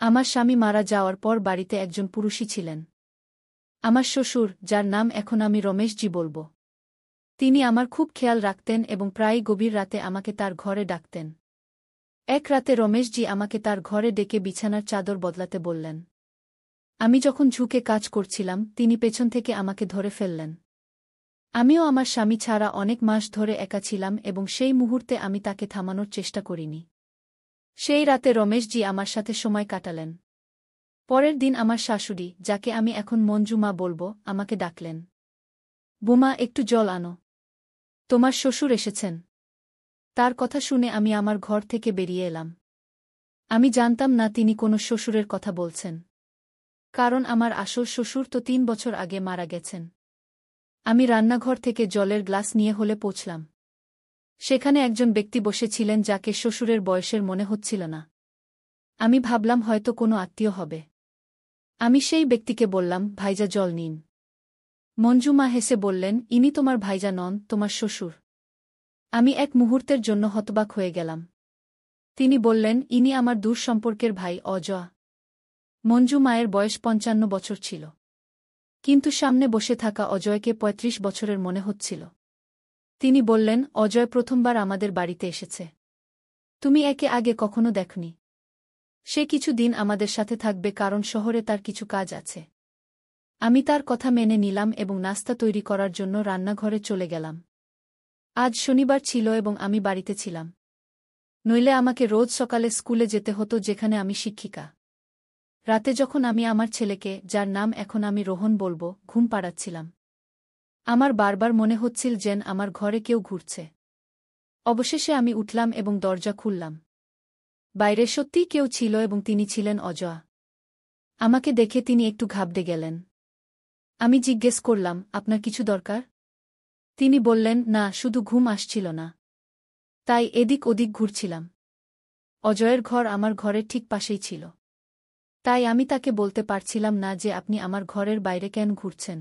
আমার স্বামী মারা যাওয়ার পর বাড়িতে একজন পুরুষই ছিলেন। আমার শ্বশুর, যার নাম এখন আমি রমেশজি বলব। তিনি আমার খুব খেয়াল রাখতেন এবং প্রায়ই গভীর রাতে আমাকে তার ঘরে ডাকতেন। এক রাতে রমেশজি আমাকে তার ঘরে ডেকে বিছানার চাদর বদলাতে বললেন। আমি যখন ঝুঁকে কাজ করছিলাম, তিনি পেছন থেকে আমাকে ধরে ফেললেন। আমিও আমার স্বামী ছাড়া অনেক মাস ধরে একা ছিলাম এবং সেই মুহূর্তে আমি তাকে থামানোর চেষ্টা করিনি। সেই রাতে রমেশজি আমার সাথে সময় কাটালেন। পরের দিন আমার শাশুড়ি, যাকে আমি এখন মঞ্জু মা বলব, আমাকে ডাকলেন। বুমা, একটু জল আনো। তোমার শ্বশুর এসেছেন। তার কথা শুনে আমি আমার ঘর থেকে বেরিয়ে এলাম। আমি জানতাম না তিনি কোনো শ্বশুরের কথা বলছেন। কারণ আমার আসল শ্বশুর তো ৩ বছর আগে মারা গেছেন। আমি রান্নাঘর থেকে জলের গ্লাস নিয়ে হলে পৌঁছলাম। সেখানে একজন ব্যক্তি বসেছিলেন যাকে শ্বশুরের বয়সের মনে হচ্ছিল না। আমি ভাবলাম হয়তো কোনো আত্মীয় হবে। আমি সেই ব্যক্তিকে বললাম, ভাইজা জল নিন। মঞ্জু মা হেসে বললেন, ইনি তোমার ভাইজা নন, তোমার শ্বশুর। আমি এক মুহূর্তের জন্য হতবাক হয়ে গেলাম। তিনি বললেন, ইনি আমার দূর সম্পর্কের ভাই অজয়। মঞ্জু মায়ের বয়স ৫৫ বছর ছিল। কিন্তু সামনে বসে থাকা অজয়কে ৩৫ বছরের মনে হচ্ছিল। তিনি বললেন, অজয় প্রথমবার আমাদের বাড়িতে এসেছে। তুমি একে আগে কখনো দেখনি। সে কিছু দিন আমাদের সাথে থাকবে কারণ শহরে তার কিছু কাজ আছে। আমি তার কথা মেনে নিলাম এবং নাস্তা তৈরি করার জন্য রান্নাঘরে চলে গেলাম। আজ শনিবার ছিল এবং আমি বাড়িতে ছিলাম। নইলে আমাকে রোজ সকালে স্কুলে যেতে হতো, যেখানে আমি শিক্ষিকা। রাতে যখন আমি আমার ছেলেকে, যার নাম এখন আমি রোহন বলব, ঘুম পাড়াচ্ছিলাম, আমার বারবার মনে হচ্ছিল যেন আমার ঘরে কেউ ঘুরছে। অবশেষে আমি উঠলাম এবং দরজা খুললাম। বাইরে সত্যিই কেউ ছিল এবং তিনি ছিলেন অজয়। আমাকে দেখে তিনি একটু ঘাবড়ে গেলেন। আমি জিজ্ঞেস করলাম, আপনার কিছু দরকার? তিনি বললেন, না, শুধু ঘুম আসছিল না, তাই এদিক ওদিক ঘুরছিলাম। অজয়ের ঘর আমার ঘরের ঠিক পাশেই ছিল। তাই আমি তাকে বলতে পারছিলাম না যে আপনি আমার ঘরের বাইরে কেন ঘুরছেন।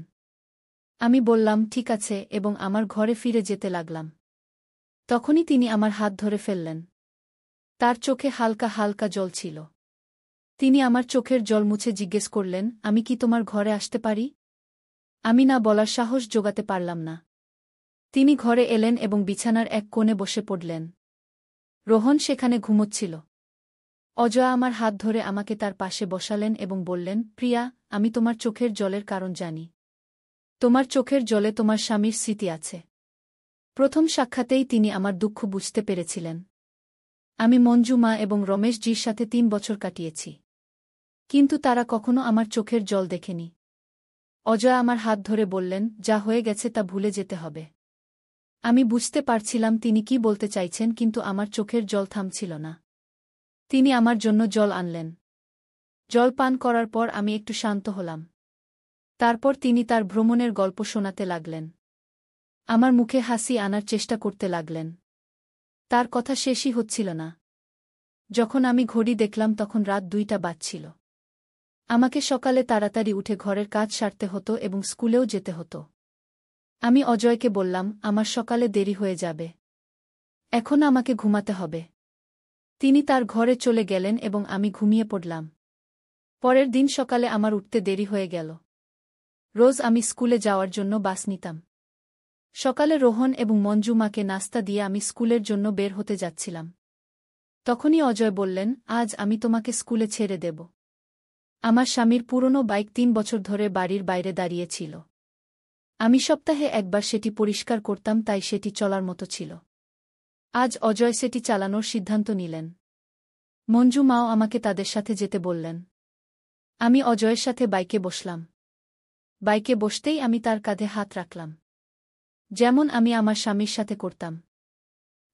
আমি বললাম, ঠিক আছে, এবং আমার ঘরে ফিরে যেতে লাগলাম। তখনই তিনি আমার হাত ধরে ফেললেন। তার চোখে হালকা হালকা জল ছিল। তিনি আমার চোখের জল মুছে জিজ্ঞেস করলেন, আমি কি তোমার ঘরে আসতে পারি? আমি না বলার সাহস জোগাতে পারলাম না। তিনি ঘরে এলেন এবং বিছানার এক কোণে বসে পড়লেন। রোহন সেখানে ঘুমোচ্ছিল। অজয় আমার হাত ধরে আমাকে তার পাশে বসালেন এবং বললেন, প্রিয়া, আমি তোমার চোখের জলের কারণ জানি। তোমার চোখের জলে তোমার স্বামীর স্মৃতি আছে। প্রথম সাক্ষাতেই তিনি আমার দুঃখ বুঝতে পেরেছিলেন। আমি মঞ্জু মা এবং রমেশজির সাথে ৩ বছর কাটিয়েছি। কিন্তু তারা কখনো আমার চোখের জল দেখেনি। অজয় আমার হাত ধরে বললেন, যা হয়ে গেছে তা ভুলে যেতে হবে। আমি বুঝতে পারছিলাম তিনি কি বলতে চাইছেন, কিন্তু আমার চোখের জল থামছিল না। তিনি আমার জন্য জল আনলেন। জল পান করার পর আমি একটু শান্ত হলাম। তারপর তিনি তার ভ্রমণের গল্প শোনাতে লাগলেন। আমার মুখে হাসি আনার চেষ্টা করতে লাগলেন। তার কথা শেষই হচ্ছিল না। যখন আমি ঘড়ি দেখলাম তখন রাত ২টা বাজছিল। আমাকে সকালে তাড়াতাড়ি উঠে ঘরের কাজ সারতে হতো এবং স্কুলেও যেতে হতো। আমি অজয়কে বললাম, আমার সকালে দেরি হয়ে যাবে। এখন আমাকে ঘুমাতে হবে। তিনি তার ঘরে চলে গেলেন এবং আমি ঘুমিয়ে পড়লাম। পরের দিন সকালে আমার উঠতে দেরি হয়ে গেল। রোজ আমি স্কুলে যাওয়ার জন্য বাস নিতাম। সকালে রোহন এবং মঞ্জু মাকে নাস্তা দিয়ে আমি স্কুলের জন্য বের হতে যাচ্ছিলাম। তখনই অজয় বললেন, আজ আমি তোমাকে স্কুলে ছেড়ে দেব। আমার স্বামীর পুরনো বাইক ৩ বছর ধরে বাড়ির বাইরে দাঁড়িয়েছিল। আমি সপ্তাহে একবার সেটি পরিষ্কার করতাম, তাই সেটি চলার মতো ছিল। আজ অজয় সেটি চালানোর সিদ্ধান্ত নিলেন। মঞ্জু মাও আমাকে তাদের সাথে যেতে বললেন। আমি অজয়ের সাথে বাইকে বসলাম। বাইকে বসতেই আমি তার কাঁধে হাত রাখলাম, যেমন আমি আমার স্বামীর সাথে করতাম।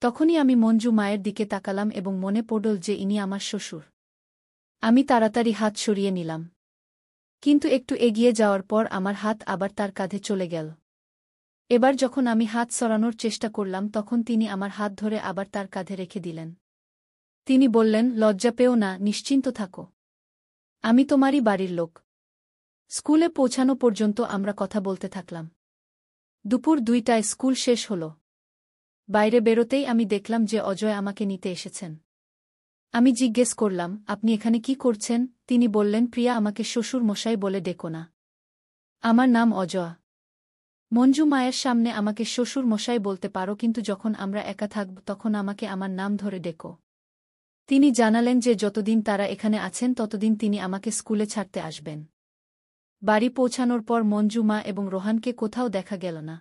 তখনই আমি মঞ্জু মায়ের দিকে তাকালাম এবং মনে পড়ল যে ইনি আমার শ্বশুর। আমি তাড়াতাড়ি হাত সরিয়ে নিলাম। কিন্তু একটু এগিয়ে যাওয়ার পর আমার হাত আবার তার কাঁধে চলে গেল। এবার যখন আমি হাত সরানোর চেষ্টা করলাম তখন তিনি আমার হাত ধরে আবার তার কাঁধে রেখে দিলেন। তিনি বললেন, লজ্জা পেও না, নিশ্চিন্ত থাকো। আমি তোমারই বাড়ির লোক। স্কুলে পৌঁছানো পর্যন্ত আমরা কথা বলতে থাকলাম। দুপুর ২টায় স্কুল শেষ হল। বাইরে বেরোতেই আমি দেখলাম যে অজয় আমাকে নিতে এসেছেন। আমি জিজ্ঞেস করলাম, আপনি এখানে কি করছেন? তিনি বললেন, প্রিয়া, আমাকে শ্বশুর মশাই বলে ডেকো না। আমার নাম অজয়। মঞ্জু মায়ের সামনে আমাকে শ্বশুর মশাই বলতে পারো, কিন্তু যখন আমরা একা থাকব তখন আমাকে আমার নাম ধরে ডেকো। তিনি জানালেন যে যতদিন তারা এখানে আছেন ততদিন তিনি আমাকে স্কুলে ছাড়তে আসবেন। বাড়ি পৌঁছানোর পর মঞ্জু মা এবং রোহানকে কোথাও দেখা গেল না।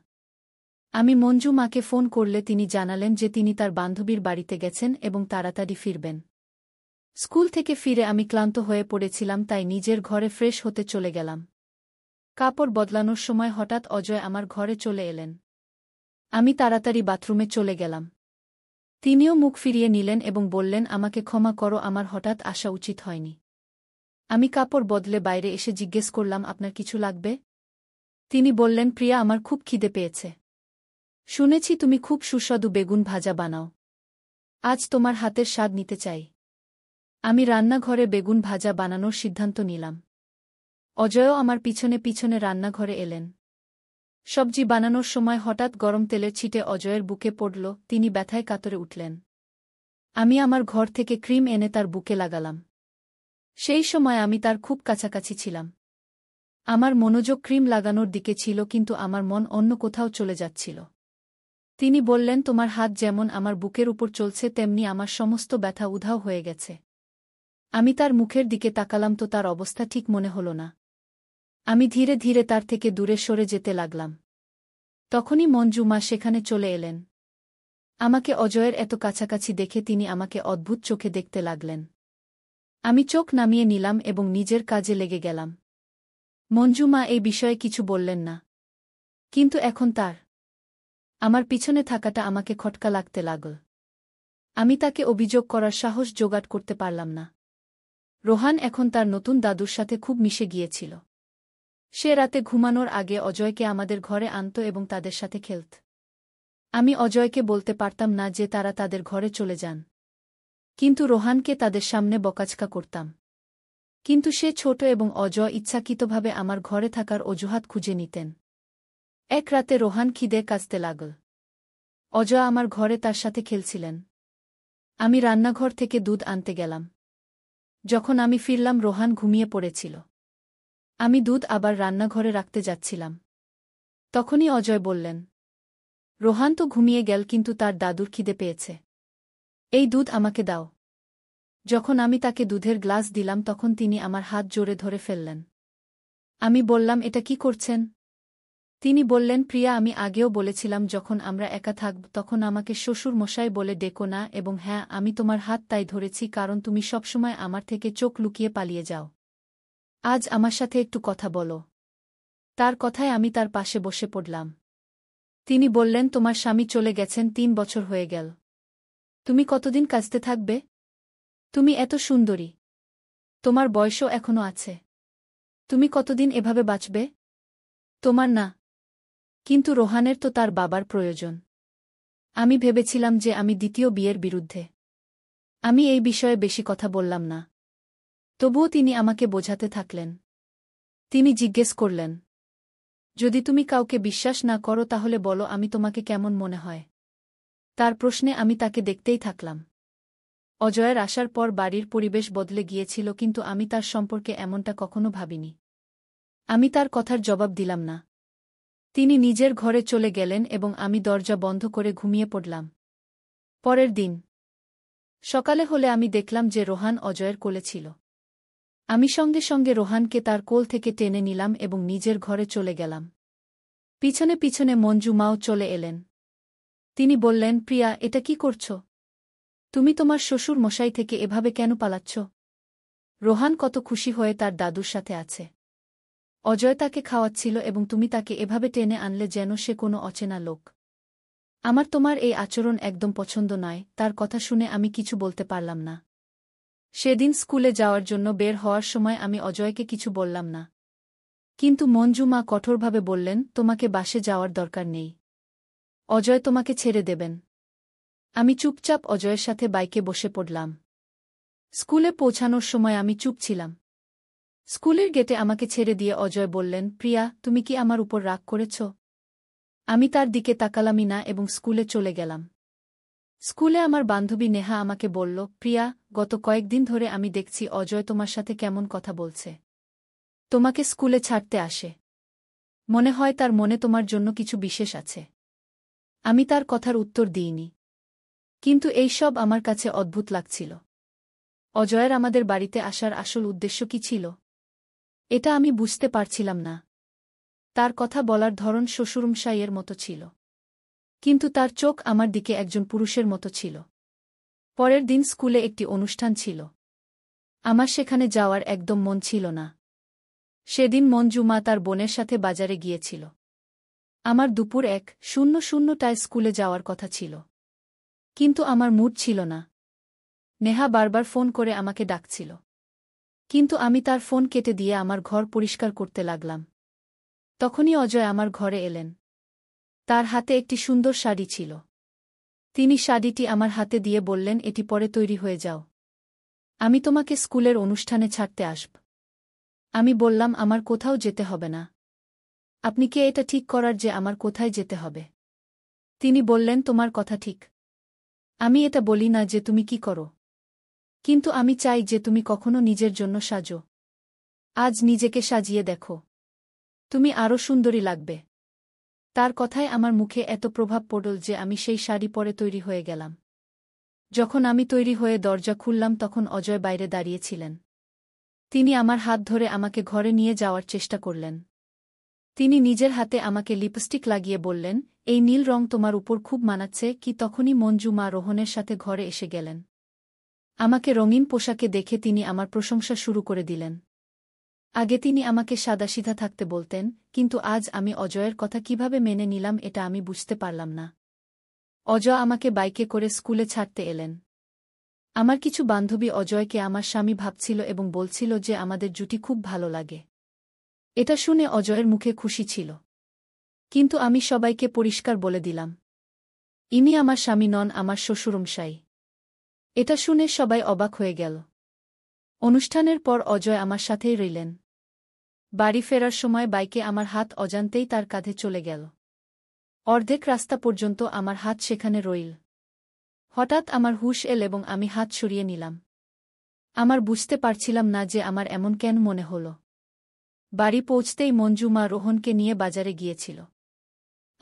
আমি মঞ্জু মাকে ফোন করলে তিনি জানালেন যে তিনি তার বান্ধবীর বাড়িতে গেছেন এবং তাড়াতাড়ি ফিরবেন। স্কুল থেকে ফিরে আমি ক্লান্ত হয়ে পড়েছিলাম, তাই নিজের ঘরে ফ্রেশ হতে চলে গেলাম। কাপড় বদলানোর সময় হঠাৎ অজয় আমার ঘরে চলে এলেন। আমি তাড়াতাড়ি বাথরুমে চলে গেলাম। তিনিও মুখ ফিরিয়ে নিলেন এবং বললেন, আমাকে ক্ষমা করো, আমার হঠাৎ আসা উচিত হয়নি। আমি কাপড় বদলে বাইরে এসে জিজ্ঞেস করলাম, আপনার কিছু লাগবে? তিনি বললেন, প্রিয়া, আমার খুব খিদে পেয়েছে। শুনেছি তুমি খুব সুস্বাদু বেগুন ভাজা বানাও। আজ তোমার হাতের স্বাদ নিতে চাই। আমি রান্নাঘরে বেগুন ভাজা বানানোর সিদ্ধান্ত নিলাম। অজয়ও আমার পিছনে পিছনে রান্নাঘরে এলেন। সবজি বানানোর সময় হঠাৎ গরম তেলের ছিটে অজয়ের বুকে পড়ল, তিনি ব্যথায় কাতরে উঠলেন। আমি আমার ঘর থেকে ক্রিম এনে তার বুকে লাগালাম। সেই সময় আমি তার খুব কাছাকাছি ছিলাম। আমার মনোযোগ ক্রিম লাগানোর দিকে ছিল, কিন্তু আমার মন অন্য কোথাও চলে যাচ্ছিল। তিনি বললেন, তোমার হাত যেমন আমার বুকের উপর চলছে তেমনি আমার সমস্ত ব্যথা উধাও হয়ে গেছে। আমি তার মুখের দিকে তাকালাম তো তার অবস্থা ঠিক মনে হল না। আমি ধীরে ধীরে তার থেকে দূরে সরে যেতে লাগলাম। তখনই মঞ্জু মা সেখানে চলে এলেন। আমাকে অজয়ের এত কাছাকাছি দেখে তিনি আমাকে অদ্ভুত চোখে দেখতে লাগলেন। আমি চোখ নামিয়ে নিলাম এবং নিজের কাজে লেগে গেলাম। মঞ্জু মা এই বিষয়ে কিছু বললেন না। কিন্তু এখন আমার পিছনে থাকাটা আমাকে খটকা লাগতে লাগল। আমি তাকে অভিযোগ করার সাহস জোগাড় করতে পারলাম না। রোহান এখন তার নতুন দাদুর সাথে খুব মিশে গিয়েছিল। সে রাতে ঘুমানোর আগে অজয়কে আমাদের ঘরে আনত এবং তাদের সাথে খেলত। আমি অজয়কে বলতে পারতাম না যে তারা তাদের ঘরে চলে যান, কিন্তু রোহানকে তাদের সামনে বকাঝকা করতাম। কিন্তু সে ছোট এবং অজয় ইচ্ছাকৃতভাবে আমার ঘরে থাকার অজুহাত খুঁজে নিতেন। এক রাতে রোহান খিদে কাঁদতে লাগল। অজয় আমার ঘরে তার সাথে খেলছিলেন। আমি রান্নাঘর থেকে দুধ আনতে গেলাম। যখন আমি ফিরলাম রোহান ঘুমিয়ে পড়েছিল। আমি দুধ আবার রান্নাঘরে রাখতে যাচ্ছিলাম। তখনই অজয় বললেন, রোহান তো ঘুমিয়ে গেল, কিন্তু তার দাদুর খিদে পেয়েছে। এই দুধ আমাকে দাও। যখন আমি তাকে দুধের গ্লাস দিলাম তখন তিনি আমার হাত জোরে ধরে ফেললেন। আমি বললাম, এটা কি করছেন? তিনি বললেন, প্রিয়া, আমি আগেও বলেছিলাম যখন আমরা একা থাকব তখন আমাকে শ্বশুর মশাই বলে ডেকো না, এবং হ্যাঁ, আমি তোমার হাত তাই ধরেছি কারণ তুমি সবসময় আমার থেকে চোখ লুকিয়ে পালিয়ে যাও। আজ আমার সাথে একটু কথা বলো। তার কথায় আমি তার পাশে বসে পড়লাম। তিনি বললেন, তোমার স্বামী চলে গেছেন 3 বছর হয়ে গেল। তুমি কতদিন কাঁদতে থাকবে? তুমি এত সুন্দরী। তোমার বয়সও এখনো আছে। তুমি কতদিন এভাবে বাঁচবে? তোমার না, কিন্তু রোহানের তো তার বাবার প্রয়োজন। আমি ভেবেছিলাম যে আমি দ্বিতীয় বিয়ের বিরুদ্ধে। আমি এই বিষয়ে বেশি কথা বললাম না। তবুও তিনি আমাকে বোঝাতে থাকলেন। তিনি জিজ্ঞেস করলেন, যদি তুমি কাউকে বিশ্বাস না করো তাহলে বলো আমি তোমাকে কেমন মনে হয়। তার প্রশ্নে আমি তাকে দেখতেই থাকলাম। অজয়ের আসার পর বাড়ির পরিবেশ বদলে গিয়েছিল, কিন্তু আমি তার সম্পর্কে এমনটা কখনো ভাবিনি। আমি তার কথার জবাব দিলাম না। তিনি নিজের ঘরে চলে গেলেন এবং আমি দরজা বন্ধ করে ঘুমিয়ে পড়লাম। পরের দিন সকালে হলে আমি দেখলাম যে রোহান অজয়ের কোলে ছিল। আমি সঙ্গে সঙ্গে রোহানকে তার কোল থেকে টেনে নিলাম এবং নিজের ঘরে চলে গেলাম। পিছনে পিছনে মঞ্জু মাও চলে এলেন। তিনি বললেন, প্রিয়া, এটা কি করছ? তুমি তোমার শ্বশুর মশাই থেকে এভাবে কেন পালাচ্ছ? রোহান কত খুশি হয়ে তার দাদুর সাথে আছে। অজয় তাকে খাওয়াচ্ছিল এবং তুমি তাকে এভাবে টেনে আনলে যেন সে কোনো অচেনা লোক। আমার তোমার এই আচরণ একদম পছন্দ নয়। তার কথা শুনে আমি কিছু বলতে পারলাম না। সেদিন স্কুলে যাওয়ার জন্য বের হওয়ার সময় আমি অজয়কে কিছু বললাম না। কিন্তু মঞ্জু মা কঠোরভাবে বললেন, তোমাকে বাসে যাওয়ার দরকার নেই। অজয় তোমাকে ছেড়ে দেবেন। আমি চুপচাপ অজয়ের সাথে বাইকে বসে পড়লাম। স্কুলে পৌঁছানোর সময় আমি চুপ ছিলাম। স্কুলের গেটে আমাকে ছেড়ে দিয়ে অজয় বললেন, প্রিয়া, তুমি কি আমার উপর রাগ করেছ? আমি তার দিকে তাকালামই না এবং স্কুলে চলে গেলাম। স্কুলে আমার বান্ধবী নেহা আমাকে বলল, প্রিয়া, গত কয়েকদিন ধরে আমি দেখছি অজয় তোমার সাথে কেমন কথা বলছে। তোমাকে স্কুলে ছাড়তে আসে। মনে হয় তার মনে তোমার জন্য কিছু বিশেষ আছে। আমি তার কথার উত্তর দিইনি। কিন্তু এই সব আমার কাছে অদ্ভুত লাগছিল। অজয়ের আমাদের বাড়িতে আসার আসল উদ্দেশ্য কি ছিল? এটা আমি বুঝতে পারছিলাম না। তার কথা বলার ধরন শ্বশুরমশাইয়ের মতো ছিল। কিন্তু তার চোখ আমার দিকে একজন পুরুষের মতো ছিল। পরের দিন স্কুলে একটি অনুষ্ঠান ছিল। আমার সেখানে যাওয়ার একদম মন ছিল না। সেদিন মঞ্জু মা তার বোনের সাথে বাজারে গিয়েছিল। আমার দুপুর 1:00টায় স্কুলে যাওয়ার কথা ছিল। কিন্তু আমার মুড ছিল না। নেহা বারবার ফোন করে আমাকে ডাকছিল। কিন্তু আমি তার ফোন কেটে দিয়ে আমার ঘর পরিষ্কার করতে লাগলাম। তখনই অজয় আমার ঘরে এলেন। তার হাতে একটি সুন্দর শাড়ি ছিল। তিনি শাড়িটি আমার হাতে দিয়ে বললেন, এটি পরে তৈরি হয়ে যাও। আমি তোমাকে স্কুলের অনুষ্ঠানে ছাড়তে আসব। আমি বললাম, আমার কোথাও যেতে হবে না। আপনি কে এটা ঠিক করার যে আমার কোথায় যেতে হবে? তিনি বললেন, তোমার কথা ঠিক। আমি এটা বলি না যে তুমি কি করো। কিন্তু আমি চাই যে তুমি কখনো নিজের জন্য সাজো। আজ নিজেকে সাজিয়ে দেখো। তুমি আরও সুন্দরী লাগবে। তার কথায় আমার মুখে এত প্রভাব পড়ল যে আমি সেই শাড়ি পরে তৈরি হয়ে গেলাম। যখন আমি তৈরি হয়ে দরজা খুললাম তখন অজয় বাইরে দাঁড়িয়েছিলেন। তিনি আমার হাত ধরে আমাকে ঘরে নিয়ে যাওয়ার চেষ্টা করলেন। তিনি নিজের হাতে আমাকে লিপস্টিক লাগিয়ে বললেন, এই নীল রং তোমার উপর খুব মানাচ্ছে কি। তখনই মঞ্জু মা রোহনের সাথে ঘরে এসে গেলেন। আমাকে রঙিন পোশাকে দেখে তিনি আমার প্রশংসা শুরু করে দিলেন। আগে তিনি আমাকে সাদাসিধা থাকতে বলতেন, কিন্তু আজ আমি অজয়ের কথা কিভাবে মেনে নিলাম এটা আমি বুঝতে পারলাম না। অজয় আমাকে বাইকে করে স্কুলে ছাড়তে এলেন। আমার কিছু বান্ধবী অজয়কে আমার স্বামী ভাবছিল এবং বলছিল যে আমাদের জুটি খুব ভালো লাগে। এটা শুনে অজয়ের মুখে খুশি ছিল। কিন্তু আমি সবাইকে পরিষ্কার বলে দিলাম, ইনি আমার স্বামী নন, আমার শ্বশুরমশাই। এটা শুনে সবাই অবাক হয়ে গেল। অনুষ্ঠানের পর অজয় আমার সাথেই রইলেন। বাড়ি ফেরার সময় বাইকে আমার হাত অজান্তেই তার কাঁধে চলে গেল। অর্ধেক রাস্তা পর্যন্ত আমার হাত সেখানে রইল। হঠাৎ আমার হুঁশ এল এবং আমি হাত সরিয়ে নিলাম। আমার বুঝতে পারছিলাম না যে আমার এমন কেন মনে হল। বাড়ি পৌঁছতেই মঞ্জু মা রোহনকে নিয়ে বাজারে গিয়েছিল।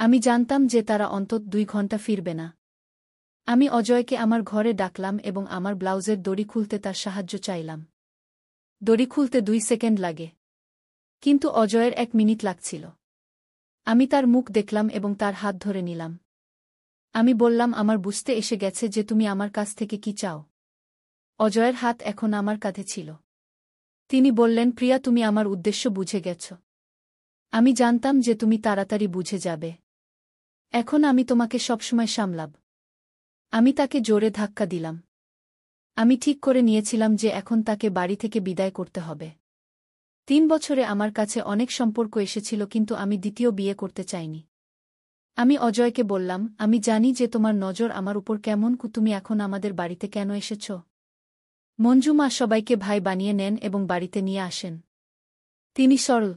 আমি জানতাম যে তারা অন্তত 2 ঘন্টা ফিরবে না। আমি অজয়কে আমার ঘরে ডাকলাম এবং আমার ব্লাউজের দড়ি খুলতে তার সাহায্য চাইলাম। দড়ি খুলতে 2 সেকেন্ড লাগে। কিন্তু অজয়ের 1 মিনিট লাগছিল। আমি তার মুখ দেখলাম এবং তার হাত ধরে নিলাম। আমি বললাম, আমার বুঝতে এসে গেছে যে তুমি আমার কাছ থেকে কি চাও। অজয়ের হাত এখন আমার কাঁধে ছিল। তিনি বললেন, প্রিয়া, তুমি আমার উদ্দেশ্য বুঝে গেছ। আমি জানতাম যে তুমি তাড়াতাড়ি বুঝে যাবে। এখন আমি তোমাকে সবসময় সামলাব। আমি তাকে জোরে ধাক্কা দিলাম। আমি ঠিক করে নিয়েছিলাম যে এখন তাকে বাড়ি থেকে বিদায় করতে হবে। 3 বছরে আমার কাছে অনেক সম্পর্ক এসেছিল, কিন্তু আমি দ্বিতীয় বিয়ে করতে চাইনি। আমি অজয়কে বললাম, আমি জানি যে তোমার নজর আমার উপর কেমন, তুমি এখন আমাদের বাড়িতে কেন এসেছ? মঞ্জু মা সবাইকে ভাই বানিয়ে নেন এবং বাড়িতে নিয়ে আসেন। তিনি সরল।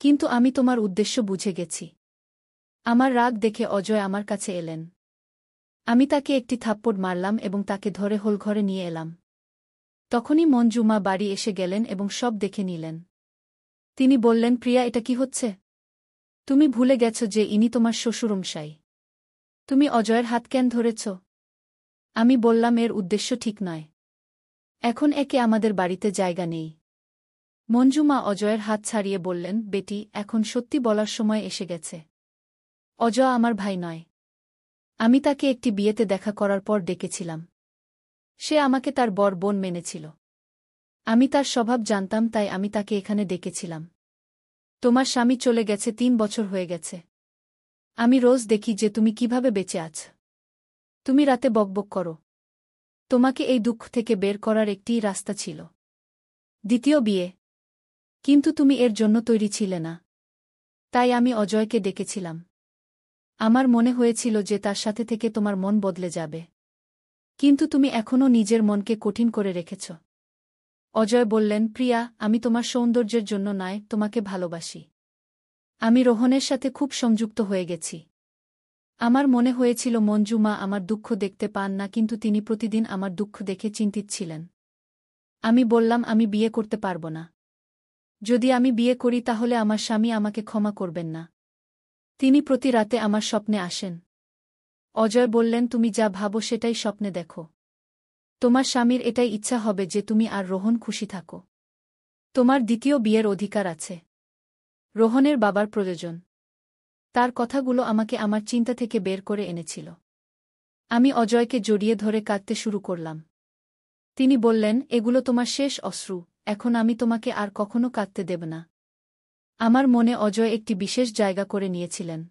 কিন্তু আমি তোমার উদ্দেশ্য বুঝে গেছি। আমার রাগ দেখে অজয় আমার কাছে এলেন। আমি তাকে একটি থাপ্পড় মারলাম এবং তাকে ধরে হোলঘরে নিয়ে এলাম। তখনই মঞ্জু মা বাড়ি এসে গেলেন এবং সব দেখে নিলেন। তিনি বললেন, প্রিয়া, এটা কি হচ্ছে? তুমি ভুলে গেছ যে ইনি তোমার শ্বশুরমশাই। তুমি অজয়ের হাত কেন ধরেছ? আমি বললাম, এর উদ্দেশ্য ঠিক নয়। এখন একে আমাদের বাড়িতে জায়গা নেই। মঞ্জু মা অজয়ের হাত ছাড়িয়ে বললেন, বেটি, এখন সত্যি বলার সময় এসে গেছে। অজয় আমার ভাই নয়। আমি তাকে একটি বিয়েতে দেখা করার পর ডেকেছিলাম। সে আমাকে তার বর বোন মেনেছিল। আমি তার স্বভাব জানতাম, তাই আমি তাকে এখানে ডেকেছিলাম। তোমার স্বামী চলে গেছে, 3 বছর হয়ে গেছে। আমি রোজ দেখি যে তুমি কিভাবে বেঁচে আছ। তুমি রাতে বকবক করো। তোমাকে এই দুঃখ থেকে বের করার একটিই রাস্তা ছিল, দ্বিতীয় বিয়ে। কিন্তু তুমি এর জন্য তৈরি ছিলে না। তাই আমি অজয়কে ডেকেছিলাম। আমার মনে হয়েছিল যে তার সাথে থেকে তোমার মন বদলে যাবে। কিন্তু তুমি এখনও নিজের মনকে কঠিন করে রেখেছ। অজয় বললেন, প্রিয়া, আমি তোমার সৌন্দর্যের জন্য নয়, তোমাকে ভালোবাসি। আমি রোহনের সাথে খুব সংযুক্ত হয়ে গেছি। আমার মনে হয়েছিল মঞ্জু মা আমার দুঃখ দেখতে পান না, কিন্তু তিনি প্রতিদিন আমার দুঃখ দেখে চিন্তিত ছিলেন। আমি বললাম, আমি বিয়ে করতে পারব না। যদি আমি বিয়ে করি তাহলে আমার স্বামী আমাকে ক্ষমা করবেন না। তিনি প্রতি রাতে আমার স্বপ্নে আসেন। অজয় বললেন, তুমি যা ভাবো সেটাই স্বপ্নে দেখো। তোমার স্বামীর এটাই ইচ্ছা হবে যে তুমি আর রোহন খুশি থাকো। তোমার দ্বিতীয় বিয়ের অধিকার আছে। রোহনের বাবার প্রয়োজন। তার কথাগুলো আমাকে আমার চিন্তা থেকে বের করে এনেছিল। আমি অজয়কে জড়িয়ে ধরে কাঁদতে শুরু করলাম। তিনি বললেন, এগুলো তোমার শেষ অশ্রু, এখন আমি তোমাকে আর কখনো কাঁদতে দেব না। আমার মনে অজয় একটি বিশেষ জায়গা করে নিয়েছিলেন।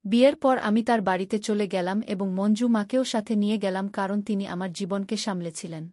বিয়ের পর আমি তার বাড়িতে চলে গেলাম এবং মঞ্জু মাকেও সাথে নিয়ে গেলাম, কারণ তিনি আমার জীবনকে সামলেছিলেন।